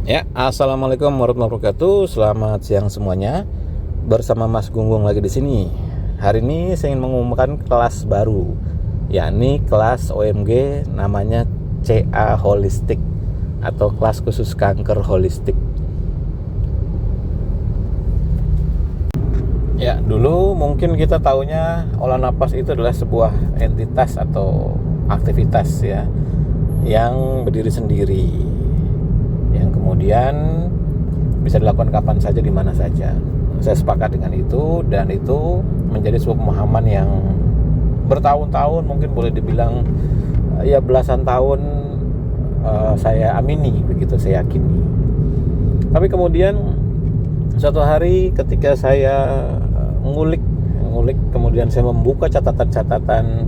Ya, assalamualaikum warahmatullahi wabarakatuh. Selamat siang semuanya. Bersama Mas Gunggung lagi di sini. Hari ini saya ingin mengumumkan kelas baru, yakni kelas OMG namanya CA Holistik atau kelas khusus kanker holistik. Ya, dulu mungkin kita taunya olah napas itu adalah sebuah entitas atau aktivitas ya yang berdiri sendiri, yang kemudian bisa dilakukan kapan saja di mana saja. Saya sepakat dengan itu, dan itu menjadi sebuah pemahaman yang bertahun-tahun, mungkin boleh dibilang ya belasan tahun saya amini, begitu saya yakini. Tapi kemudian suatu hari ketika saya ngulik, kemudian saya membuka catatan-catatan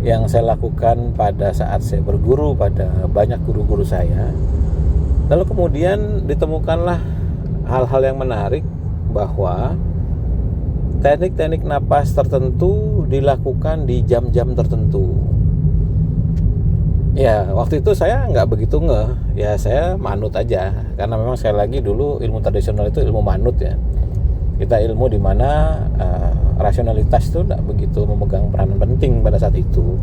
yang saya lakukan pada saat saya berguru pada banyak guru-guru saya. Lalu kemudian ditemukanlah hal-hal yang menarik, bahwa teknik-teknik napas tertentu dilakukan di jam-jam tertentu. Ya, waktu itu saya nggak begitu ngeh, ya saya manut aja, karena memang sekali lagi dulu ilmu tradisional itu ilmu manut ya. Kita ilmu di mana rasionalitas itu tidak begitu memegang peranan penting pada saat itu.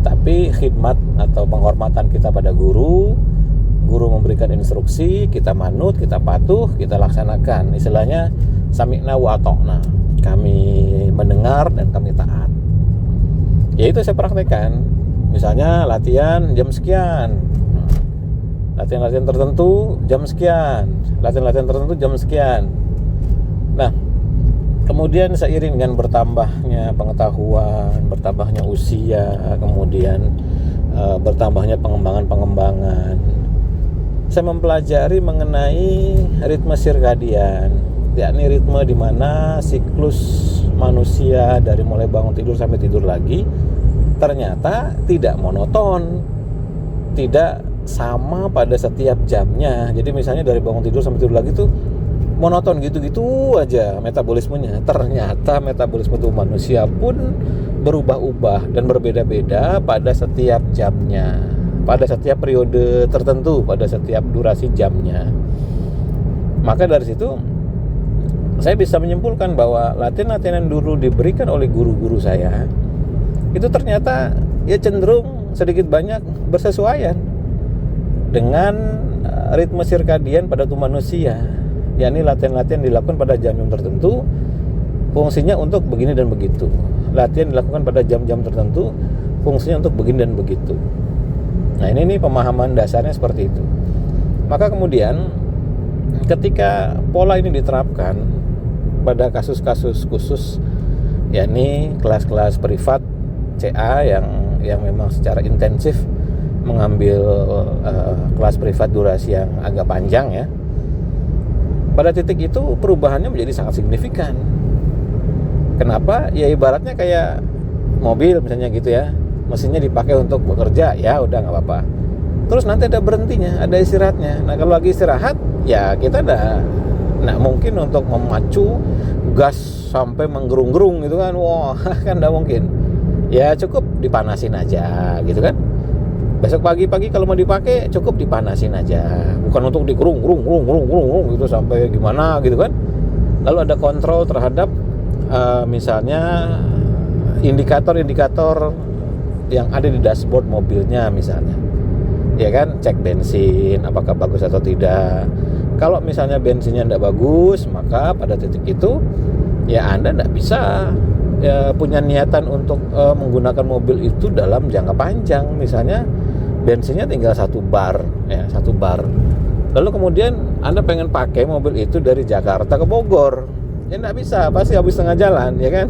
Tapi khidmat atau penghormatan kita pada guru memberikan instruksi, kita manut, kita patuh, kita laksanakan. Istilahnya sami'na wa ata'na. Kami mendengar dan kami taat. Ya itu saya praktekkan. Misalnya latihan jam sekian, latihan-latihan tertentu jam sekian, latihan-latihan tertentu jam sekian. Nah, kemudian seiring dengan bertambahnya pengetahuan, bertambahnya usia, kemudian bertambahnya pengembangan, saya mempelajari mengenai ritme sirkadian, yakni ritme di mana siklus manusia dari mulai bangun tidur sampai tidur lagi ternyata tidak monoton, tidak sama pada setiap jamnya. Jadi misalnya dari bangun tidur sampai tidur lagi tuh monoton gitu-gitu aja metabolismenya. Ternyata metabolisme tubuh manusia pun berubah-ubah dan berbeda-beda pada setiap jamnya, pada setiap periode tertentu, pada setiap durasi jamnya. Maka dari situ saya bisa menyimpulkan bahwa latihan-latihan yang dulu diberikan oleh guru-guru saya itu ternyata ya cenderung sedikit banyak bersesuaian dengan ritme sirkadian pada tubuh manusia, yakni latihan-latihan dilakukan pada jam-jam tertentu fungsinya untuk begini dan begitu. Latihan dilakukan pada jam-jam tertentu fungsinya untuk begini dan begitu. Nah ini pemahaman dasarnya seperti itu. Maka kemudian ketika pola ini diterapkan pada kasus-kasus khusus, yakni kelas-kelas privat CA yang memang secara intensif mengambil kelas privat durasi yang agak panjang ya, pada titik itu perubahannya menjadi sangat signifikan. Kenapa? Ya ibaratnya kayak mobil misalnya gitu ya, mesinnya dipakai untuk bekerja, ya udah nggak apa-apa. Terus nanti ada berhentinya, ada istirahatnya. Nah kalau lagi istirahat, ya kita nggak mungkin untuk memacu gas sampai menggerung-gerung gitu kan, wah kan nggak mungkin. Ya cukup dipanasin aja gitu kan. Besok pagi-pagi kalau mau dipakai cukup dipanasin aja, bukan untuk digerung gitu sampai gimana gitu kan. Lalu ada kontrol terhadap misalnya indikator-indikator yang ada di dashboard mobilnya misalnya, ya kan, cek bensin apakah bagus atau tidak. Kalau misalnya bensinnya tidak bagus, maka pada titik itu ya Anda tidak bisa punya niatan untuk menggunakan mobil itu dalam jangka panjang. Misalnya bensinnya tinggal 1 bar ya, 1 bar. Lalu kemudian Anda pengen pakai mobil itu dari Jakarta ke Bogor, ya tidak bisa, pasti habis tengah jalan ya kan.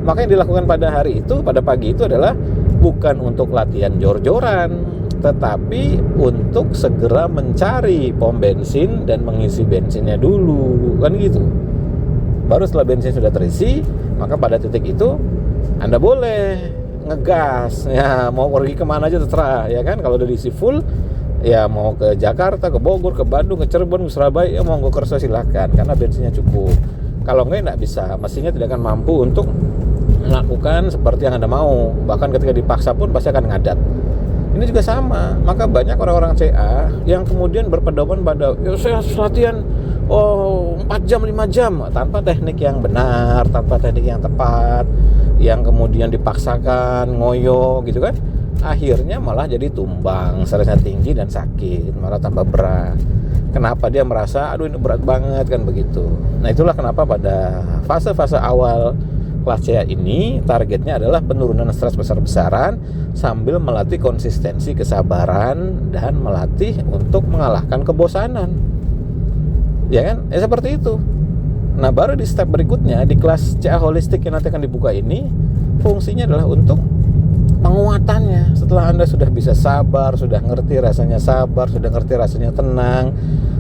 Maka yang dilakukan pada hari itu, pada pagi itu adalah bukan untuk latihan jor-joran, tetapi untuk segera mencari pom bensin dan mengisi bensinnya dulu, kan gitu. Baru setelah bensin sudah terisi, maka pada titik itu Anda boleh ngegas ya, mau pergi kemana aja terserah ya kan. Kalau udah diisi full, ya mau ke Jakarta, ke Bogor, ke Bandung, ke Cirebon, ke Surabaya, ya mau ke kerja silakan, karena bensinnya cukup. Kalau enggak bisa, mesinnya tidak akan mampu untuk melakukan seperti yang Anda mau. Bahkan ketika dipaksa pun pasti akan ngadat. Ini juga sama. Maka banyak orang-orang CA yang kemudian berpedoman pada ya saya harus latihan 4 jam 5 jam tanpa teknik yang benar, tanpa teknik yang tepat, yang kemudian dipaksakan ngoyo gitu kan. Akhirnya malah jadi tumbang, stresnya tinggi dan sakit, malah tambah berat. Kenapa? Dia merasa aduh ini berat banget kan begitu. Nah, itulah kenapa pada fase-fase awal kelas CA ini targetnya adalah penurunan stres besar-besaran sambil melatih konsistensi kesabaran dan melatih untuk mengalahkan kebosanan. Ya kan? Seperti itu. Nah, baru di step berikutnya di kelas CA holistik yang nanti akan dibuka ini, fungsinya adalah untuk penguatannya. Setelah Anda sudah bisa sabar, sudah ngerti rasanya sabar, sudah ngerti rasanya tenang,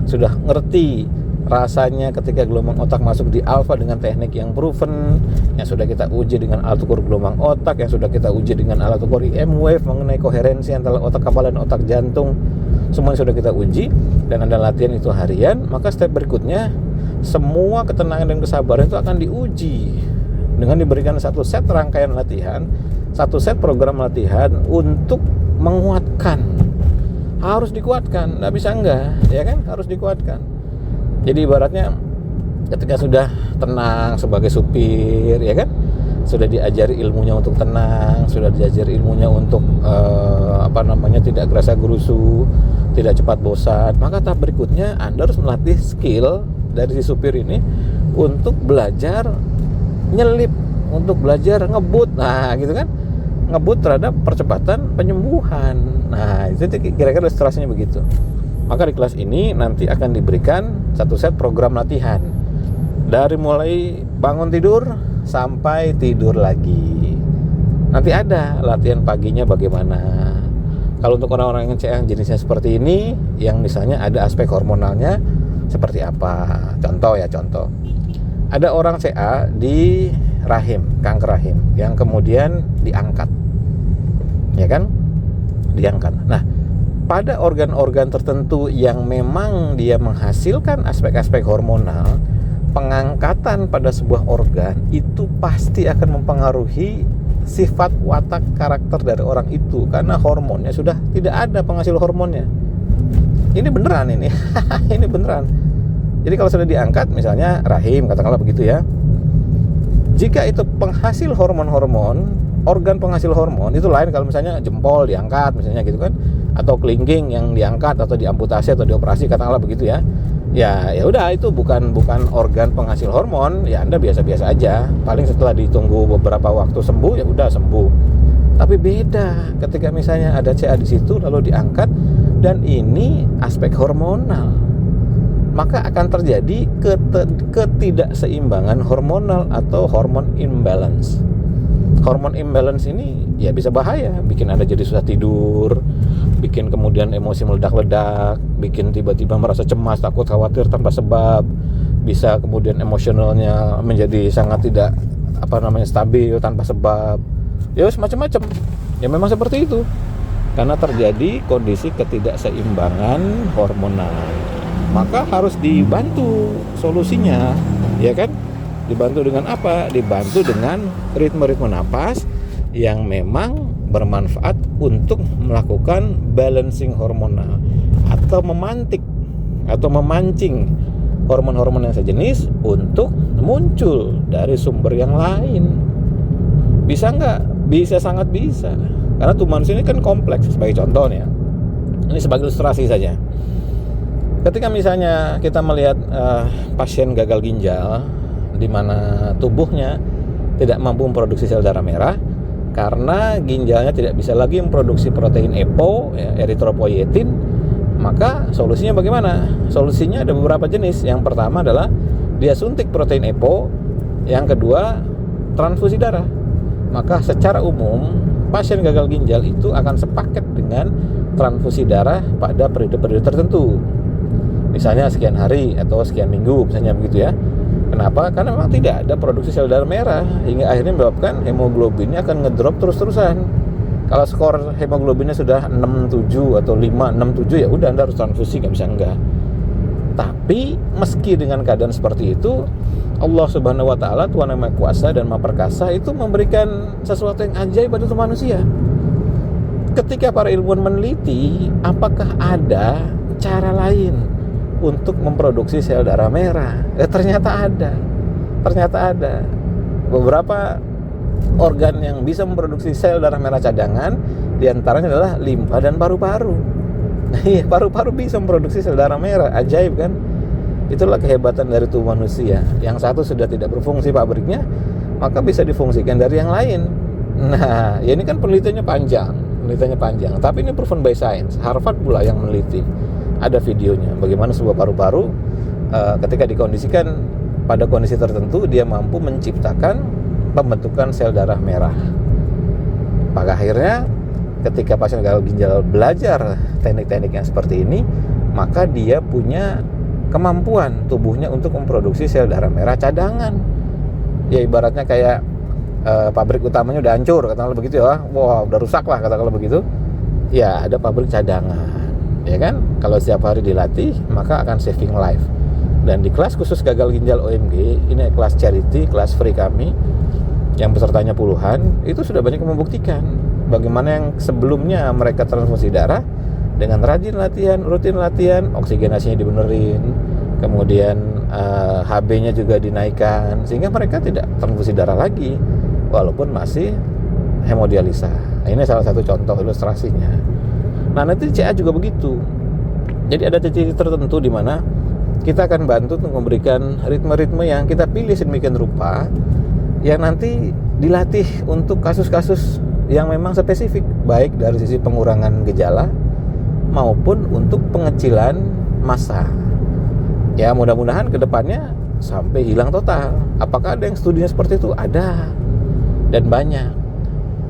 sudah ngerti rasanya ketika gelombang otak masuk di alfa dengan teknik yang proven, yang sudah kita uji dengan alat ukur gelombang otak, yang sudah kita uji dengan alat ukur EM wave mengenai koherensi antara otak kepala dan otak jantung, semuanya sudah kita uji dan Anda latihan itu harian. Maka step berikutnya semua ketenangan dan kesabaran itu akan diuji dengan diberikan satu set rangkaian latihan, satu set program latihan untuk menguatkan. Harus dikuatkan, nggak bisa enggak, ya kan? Harus dikuatkan. Jadi ibaratnya ketika sudah tenang sebagai supir, ya kan, sudah diajari ilmunya untuk tenang, sudah diajari ilmunya untuk tidak gerasa gerusu, tidak cepat bosan, maka tahap berikutnya Anda harus melatih skill dari si supir ini untuk belajar nyelip, untuk belajar ngebut, nah gitu kan, ngebut terhadap percepatan penyembuhan. Nah itu kira-kira ilustrasinya begitu. Maka di kelas ini nanti akan diberikan satu set program latihan dari mulai bangun tidur sampai tidur lagi. Nanti ada latihan paginya bagaimana. Kalau untuk orang-orang yang jenisnya seperti ini, yang misalnya ada aspek hormonalnya seperti apa. Contoh. Ada orang CA di rahim, kanker rahim, yang kemudian diangkat. Ya kan? Diangkat. Nah, pada organ-organ tertentu yang memang dia menghasilkan aspek-aspek hormonal, pengangkatan pada sebuah organ itu pasti akan mempengaruhi sifat watak karakter dari orang itu, karena hormonnya sudah tidak ada penghasil hormonnya. Ini beneran ini. Ini beneran. Jadi kalau sudah diangkat misalnya rahim, katakanlah begitu ya. Jika itu penghasil hormon-hormon, organ penghasil hormon itu lain kalau misalnya jempol diangkat misalnya gitu kan, atau kelingking yang diangkat atau diamputasi atau dioperasi, katakanlah begitu ya. Ya udah, itu bukan organ penghasil hormon, ya Anda biasa-biasa aja. Paling setelah ditunggu beberapa waktu sembuh, ya udah sembuh. Tapi beda ketika misalnya ada CA di situ lalu diangkat dan ini aspek hormonal, maka akan terjadi ketidakseimbangan hormonal atau hormon imbalance. Hormon imbalance ini ya bisa bahaya, bikin Anda jadi susah tidur, bikin kemudian emosi meledak-ledak, bikin tiba-tiba merasa cemas, takut, khawatir tanpa sebab, bisa kemudian emosionalnya menjadi sangat tidak stabil tanpa sebab. Ya macam-macam. Ya memang seperti itu. Karena terjadi kondisi ketidakseimbangan hormonal. Maka harus dibantu solusinya, ya kan? Dibantu dengan apa? Dibantu dengan ritme-ritme napas yang memang bermanfaat untuk melakukan balancing hormonal atau memantik atau memancing hormon-hormon yang sejenis untuk muncul dari sumber yang lain. Bisa nggak? Bisa, sangat bisa. Karena tubuh manusia ini kan kompleks. Sebagai contoh nih ya, ini sebagai ilustrasi saja. Ketika misalnya kita melihat pasien gagal ginjal, di mana tubuhnya tidak mampu memproduksi sel darah merah karena ginjalnya tidak bisa lagi memproduksi protein EPO, ya, eritropoietin, maka solusinya bagaimana? Solusinya ada beberapa jenis. Yang pertama adalah dia suntik protein EPO, yang kedua transfusi darah. Maka secara umum pasien gagal ginjal itu akan sepaket dengan transfusi darah pada periode-periode tertentu. Misalnya sekian hari atau sekian minggu misalnya begitu ya. Kenapa? Karena memang tidak ada produksi sel darah merah hingga akhirnya menyebabkan hemoglobinnya akan ngedrop terus-terusan. Kalau skor hemoglobinnya sudah 67 atau 567, ya udah Anda harus transfusi, nggak bisa enggak. Tapi meski dengan keadaan seperti itu, Allah Subhanahu wa taala, Tuhan Yang Maha Kuasa dan Maha Perkasa, itu memberikan sesuatu yang ajaib pada tubuh manusia. ketika para ilmuwan meneliti apakah ada cara lain untuk memproduksi sel darah merah, ternyata ada beberapa organ yang bisa memproduksi sel darah merah cadangan, diantaranya adalah limfa dan paru-paru. Nah, iya, paru-paru bisa memproduksi sel darah merah, ajaib kan? Itulah kehebatan dari tubuh manusia. Yang satu sudah tidak berfungsi pabriknya, maka bisa difungsikan dari yang lain. Nah, ya ini kan penelitiannya panjang, tapi ini proven by science. Harvard pula yang meneliti. Ada videonya bagaimana sebuah paru-paru ketika dikondisikan pada kondisi tertentu dia mampu menciptakan pembentukan sel darah merah. Pada akhirnya ketika pasien gagal ginjal belajar teknik-teknik yang seperti ini, maka dia punya kemampuan tubuhnya untuk memproduksi sel darah merah cadangan. Ya ibaratnya kayak pabrik utamanya udah hancur, katakanlah begitu ya. Wah, udah rusak lah katakanlah begitu. Ya, ada pabrik cadangan. Ya kan? Kalau setiap hari dilatih, maka akan saving life. Dan di kelas khusus gagal ginjal OMG, ini kelas charity, kelas free kami, yang pesertanya puluhan, itu sudah banyak membuktikan bagaimana yang sebelumnya mereka transfusi darah dengan rutin latihan, oksigenasinya dibenerin, kemudian HB-nya juga dinaikkan, sehingga mereka tidak transfusi darah lagi, walaupun masih hemodialisa. Nah, ini salah satu contoh ilustrasinya. Nah, nanti CA juga begitu. Jadi ada titik tertentu di mana kita akan bantu untuk memberikan ritme-ritme yang kita pilih sedemikian rupa, yang nanti dilatih untuk kasus-kasus yang memang spesifik, baik dari sisi pengurangan gejala maupun untuk pengecilan massa. Ya, mudah-mudahan ke depannya sampai hilang total. Apakah ada yang studinya seperti itu? Ada, dan banyak.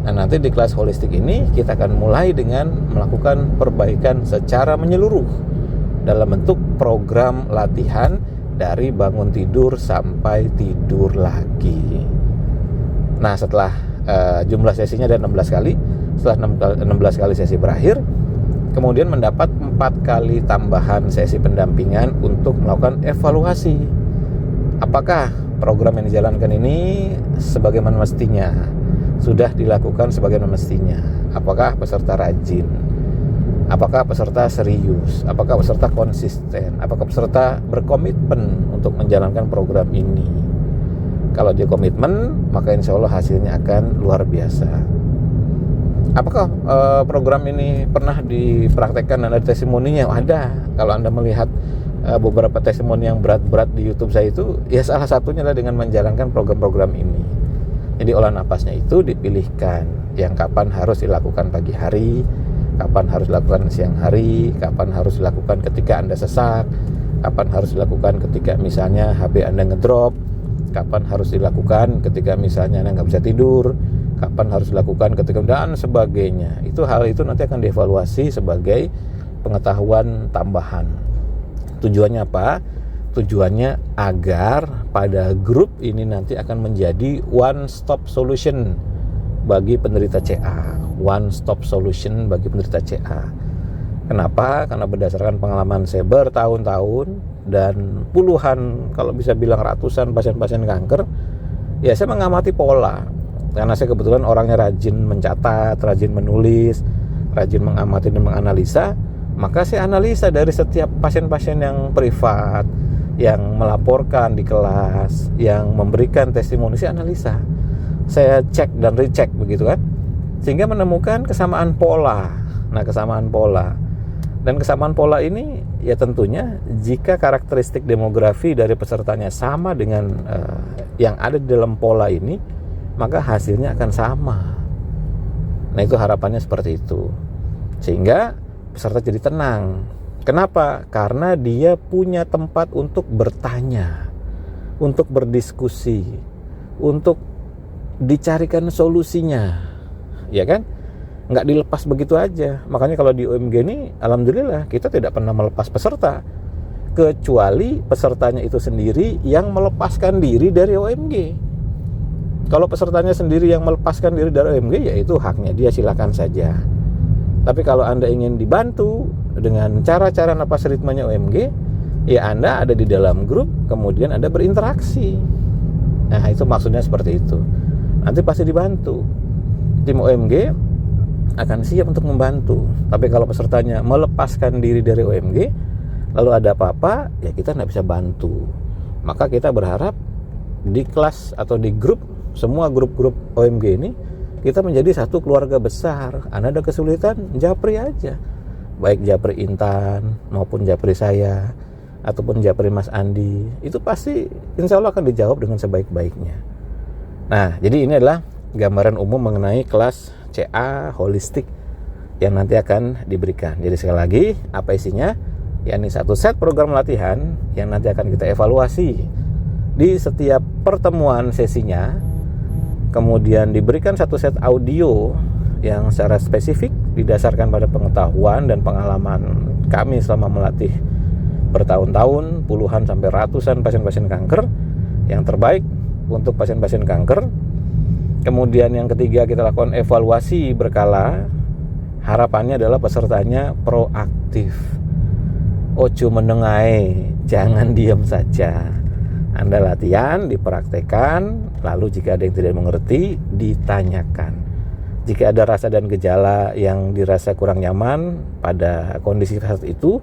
Nah, nanti di kelas holistik ini kita akan mulai dengan melakukan perbaikan secara menyeluruh dalam bentuk program latihan dari bangun tidur sampai tidur lagi. Nah, setelah jumlah sesinya ada 16 kali, setelah 16 kali sesi berakhir, kemudian mendapat 4 kali tambahan sesi pendampingan untuk melakukan evaluasi. Apakah program yang dijalankan ini sebagaimana mestinya? Sudah dilakukan sebagaimana mestinya? Apakah peserta rajin? Apakah peserta serius? Apakah peserta konsisten? Apakah peserta berkomitmen untuk menjalankan program ini? Kalau dia komitmen, maka insya Allah hasilnya akan luar biasa. Apakah program ini pernah dipraktekkan dan ada testimoninya? Ada. Kalau Anda melihat beberapa testimoni yang berat-berat di YouTube saya itu, ya salah satunya adalah dengan menjalankan program-program ini. Jadi olah napasnya itu dipilihkan yang kapan harus dilakukan pagi hari, kapan harus dilakukan siang hari, kapan harus dilakukan ketika Anda sesak, kapan harus dilakukan ketika misalnya HB Anda ngedrop, kapan harus dilakukan ketika misalnya Anda nggak bisa tidur, kapan harus dilakukan ketika, dan sebagainya. Hal itu nanti akan dievaluasi sebagai pengetahuan tambahan. Tujuannya apa? Tujuannya agar pada grup ini nanti akan menjadi one stop solution bagi penderita CA. One stop solution bagi penderita CA. Kenapa? Karena berdasarkan pengalaman saya bertahun-tahun dan puluhan, kalau bisa bilang ratusan pasien-pasien kanker, ya saya mengamati pola. Karena saya kebetulan orangnya rajin mencatat, rajin menulis, rajin mengamati dan menganalisa, maka saya analisa dari setiap pasien-pasien yang privat, yang melaporkan di kelas, yang memberikan testimoni, saya analisa, saya cek dan recheck begitu kan, sehingga menemukan kesamaan pola. Nah, kesamaan pola ini ya tentunya jika karakteristik demografi dari pesertanya sama dengan yang ada di dalam pola ini, maka hasilnya akan sama. Nah, itu harapannya seperti itu, sehingga peserta jadi tenang. Kenapa? Karena dia punya tempat untuk bertanya, untuk berdiskusi, untuk dicarikan solusinya, ya kan? Nggak dilepas begitu aja. Makanya kalau di OMG ini, alhamdulillah kita tidak pernah melepas peserta, kecuali pesertanya itu sendiri yang melepaskan diri dari OMG. Kalau pesertanya sendiri yang melepaskan diri dari OMG, ya itu haknya dia, silakan saja. Tapi kalau Anda ingin dibantu dengan cara-cara napas ritmenya OMG, ya Anda ada di dalam grup, kemudian Anda berinteraksi. Nah, itu maksudnya seperti itu. Nanti pasti dibantu. Tim OMG akan siap untuk membantu. Tapi kalau pesertanya melepaskan diri dari OMG, lalu ada apa-apa, ya kita nggak bisa bantu. Maka kita berharap di kelas atau di grup, semua grup-grup OMG ini, kita menjadi satu keluarga besar. Anda ada kesulitan, japri aja. Baik japri Intan, maupun japri saya, ataupun japri Mas Andi. Itu pasti insya Allah akan dijawab dengan sebaik-baiknya. Nah, jadi ini adalah gambaran umum mengenai kelas CA holistik yang nanti akan diberikan. Jadi sekali lagi, apa isinya? Yakni satu set program latihan yang nanti akan kita evaluasi di setiap pertemuan sesinya. Kemudian diberikan satu set audio yang secara spesifik didasarkan pada pengetahuan dan pengalaman kami selama melatih bertahun-tahun, puluhan sampai ratusan pasien-pasien kanker yang terbaik untuk pasien-pasien kanker. Kemudian yang ketiga, kita lakukan evaluasi berkala. Harapannya adalah pesertanya proaktif. Ojo menengai, jangan diam saja. Anda latihan, dipraktekkan, lalu jika ada yang tidak mengerti, ditanyakan. Jika ada rasa dan gejala yang dirasa kurang nyaman pada kondisi saat itu,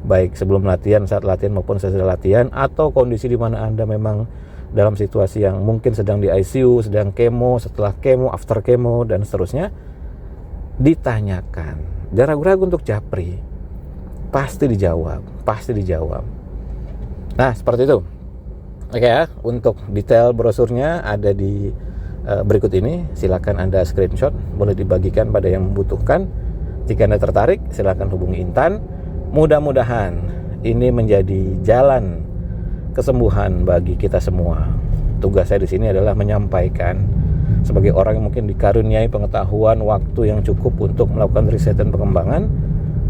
baik sebelum latihan, saat latihan maupun sesudah latihan, atau kondisi di mana Anda memang dalam situasi yang mungkin sedang di ICU, sedang kemo, setelah kemo, after kemo, dan seterusnya, ditanyakan. Jangan ragu-ragu untuk japri. Pasti dijawab. Nah, seperti itu. Oke ya, untuk detail brosurnya ada di berikut ini. Silakan Anda screenshot, boleh dibagikan pada yang membutuhkan. Jika Anda tertarik, silakan hubungi Intan. Mudah-mudahan ini menjadi jalan kesembuhan bagi kita semua. Tugas saya di sini adalah menyampaikan sebagai orang yang mungkin dikaruniai pengetahuan, waktu yang cukup untuk melakukan riset dan pengembangan,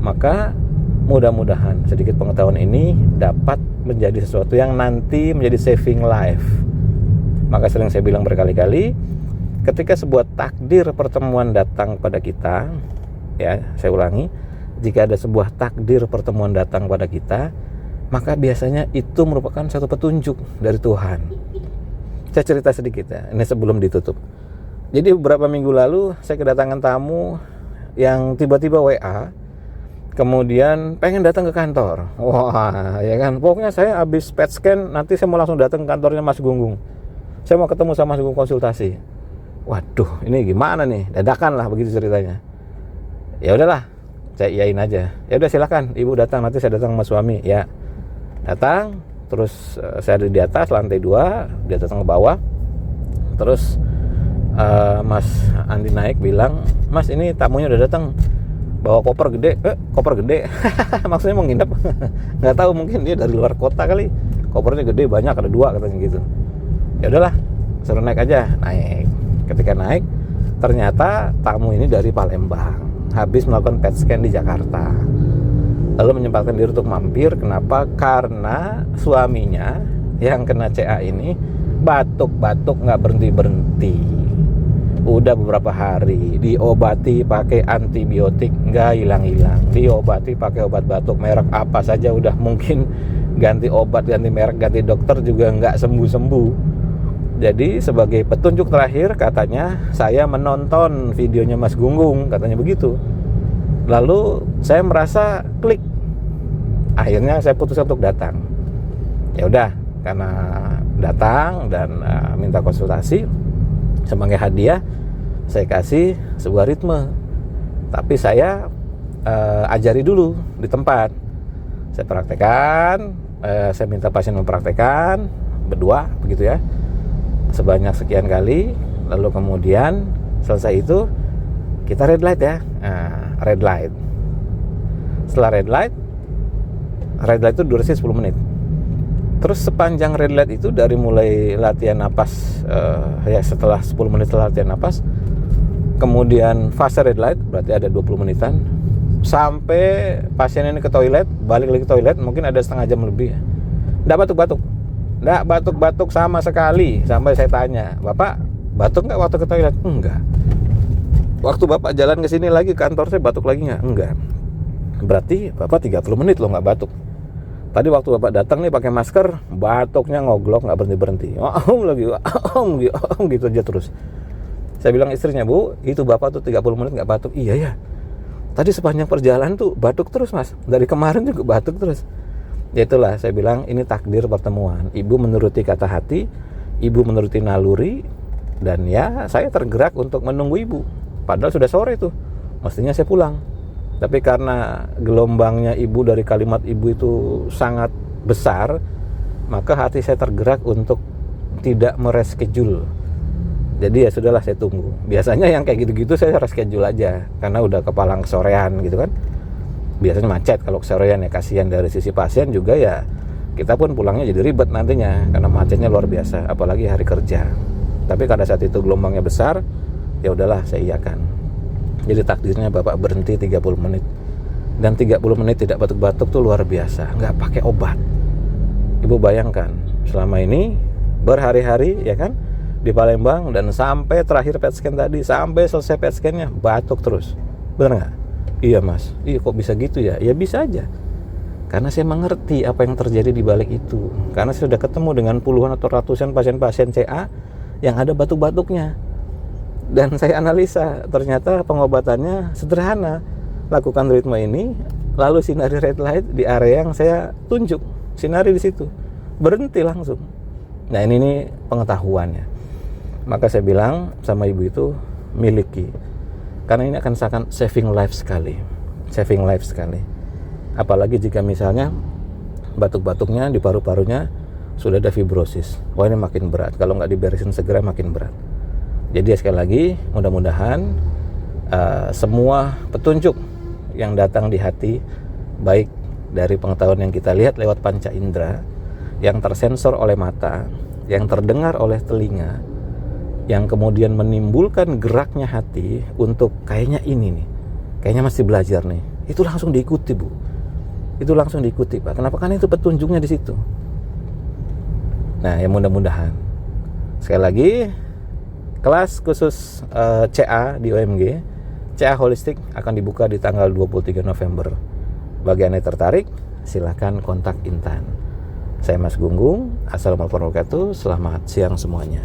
maka mudah-mudahan sedikit pengetahuan ini dapat menjadi sesuatu yang nanti menjadi saving life. Maka sering saya bilang berkali-kali, ketika sebuah takdir pertemuan datang pada kita, ya, saya ulangi, jika ada sebuah takdir pertemuan datang pada kita, maka biasanya itu merupakan satu petunjuk dari Tuhan. Saya cerita sedikit ya, ini sebelum ditutup. Jadi beberapa minggu lalu saya kedatangan tamu yang tiba-tiba WA, kemudian pengen datang ke kantor. Wah, ya kan, pokoknya saya habis PET scan, nanti saya mau langsung datang ke kantornya Mas Gunggung. Saya mau ketemu sama Mas Gunggung konsultasi. Waduh, ini gimana nih? Dadakan lah begitu ceritanya. Ya udahlah, saya iyain aja. Ya udah silakan, Ibu datang, nanti saya datang sama suami. Ya. Datang, terus saya ada di atas lantai 2, dia datang ke bawah. Terus Mas Andi naik bilang, "Mas, ini tamunya udah datang. Bawa koper gede." Koper gede. Maksudnya mau nginep. Nggak tahu, mungkin dia dari luar kota kali. Kopernya gede, banyak, ada 2 katanya gitu. Ya udahlah, suruh naik aja. Naik. Ketika naik, ternyata tamu ini dari Palembang, habis melakukan PET scan di Jakarta. Lalu menyempatkan diri untuk mampir. Kenapa? Karena suaminya yang kena CA ini batuk-batuk nggak berhenti-berhenti. Udah beberapa hari diobati pakai antibiotik nggak hilang-hilang. Diobati pakai obat batuk merek apa saja, udah mungkin ganti obat, ganti merek, ganti dokter juga nggak sembuh-sembuh. Jadi sebagai petunjuk terakhir katanya, saya menonton videonya Mas Gunggung, katanya begitu. Lalu saya merasa klik. Akhirnya saya putuskan untuk datang. Ya udah, karena datang dan minta konsultasi, sebagai hadiah saya kasih sebuah ritme. Tapi saya ajari dulu di tempat. Saya praktekkan, saya minta pasien mempraktekkan berdua begitu ya, sebanyak sekian kali. Lalu kemudian selesai itu kita red light ya. Red light. Setelah red light itu durasi 10 menit. Terus sepanjang red light itu dari mulai latihan napas, ya setelah 10 menit setelah latihan napas, kemudian fase red light berarti ada 20 menitan, sampai pasien ini ke toilet, balik lagi ke toilet, mungkin ada setengah jam lebih ya. Nggak batuk-batuk sama sekali. Sampai saya tanya, "Bapak batuk nggak waktu ke toilet?" "Enggak." "Waktu Bapak jalan ke sini lagi kantor saya batuk lagi nggak?" "Enggak." "Berarti Bapak 30 menit loh nggak batuk. Tadi waktu Bapak datang nih pakai masker, batuknya ngoglok nggak berhenti-berhenti. Gitu aja terus." Saya bilang istrinya, Bu, itu bapak tuh 30 menit nggak batuk. Iya ya, tadi sepanjang perjalanan tuh batuk terus mas, dari kemarin juga batuk terus. Ya itulah saya bilang, ini takdir pertemuan. Ibu menuruti kata hati, ibu menuruti naluri, dan ya saya tergerak untuk menunggu ibu. Padahal sudah sore tuh, mestinya saya pulang. Tapi karena gelombangnya ibu dari kalimat ibu itu sangat besar, maka hati saya tergerak untuk tidak mereschedule. Jadi ya sudahlah, saya tunggu. Biasanya yang kayak gitu-gitu saya reschedule aja, karena udah kepalang kesorean gitu kan. Biasanya macet kalau kesorean, ya kasihan dari sisi pasien juga, ya kita pun pulangnya jadi ribet nantinya karena macetnya luar biasa, apalagi hari kerja. Tapi pada saat itu gelombangnya besar, ya udahlah saya iyakan. Jadi takdirnya bapak berhenti 30 menit. Dan 30 menit tidak batuk-batuk tuh luar biasa, nggak pakai obat. Ibu bayangkan, selama ini berhari-hari ya kan di Palembang, dan sampai terakhir PET scan tadi, sampai selesai PET scan-nya batuk terus. Benar nggak? Iya mas. Iya, kok bisa gitu ya? Ya bisa aja. Karena saya mengerti apa yang terjadi di balik itu. Karena saya sudah ketemu dengan puluhan atau ratusan pasien-pasien CA yang ada batuk-batuknya. Dan saya analisa, ternyata pengobatannya sederhana. Lakukan ritme ini, lalu sinari red light di area yang saya tunjuk. Sinari di situ. Berhenti langsung. Nah ini nih pengetahuannya. Maka saya bilang sama ibu itu, miliki. Karena ini akan sangat saving life sekali. Saving life sekali. Apalagi jika misalnya batuk-batuknya di paru-parunya sudah ada fibrosis. Wah ini makin berat. Kalau nggak diberesin segera makin berat. Jadi sekali lagi, mudah-mudahan semua petunjuk yang datang di hati, baik dari pengetahuan yang kita lihat lewat panca indera, yang tersensor oleh mata, yang terdengar oleh telinga, yang kemudian menimbulkan geraknya hati untuk kayaknya ini nih, kayaknya masih belajar nih, itu langsung diikuti Bu. Itu langsung diikuti Pak. Kenapa? Karena itu petunjuknya di situ. Nah ya mudah-mudahan. Sekali lagi, kelas khusus CA di OMG, CA Holistik akan dibuka di tanggal 23 November. Bagi Anda yang tertarik, silahkan kontak Intan. Saya Mas Gunggung. Assalamualaikum warahmatullahi wabarakatuh. Selamat siang semuanya.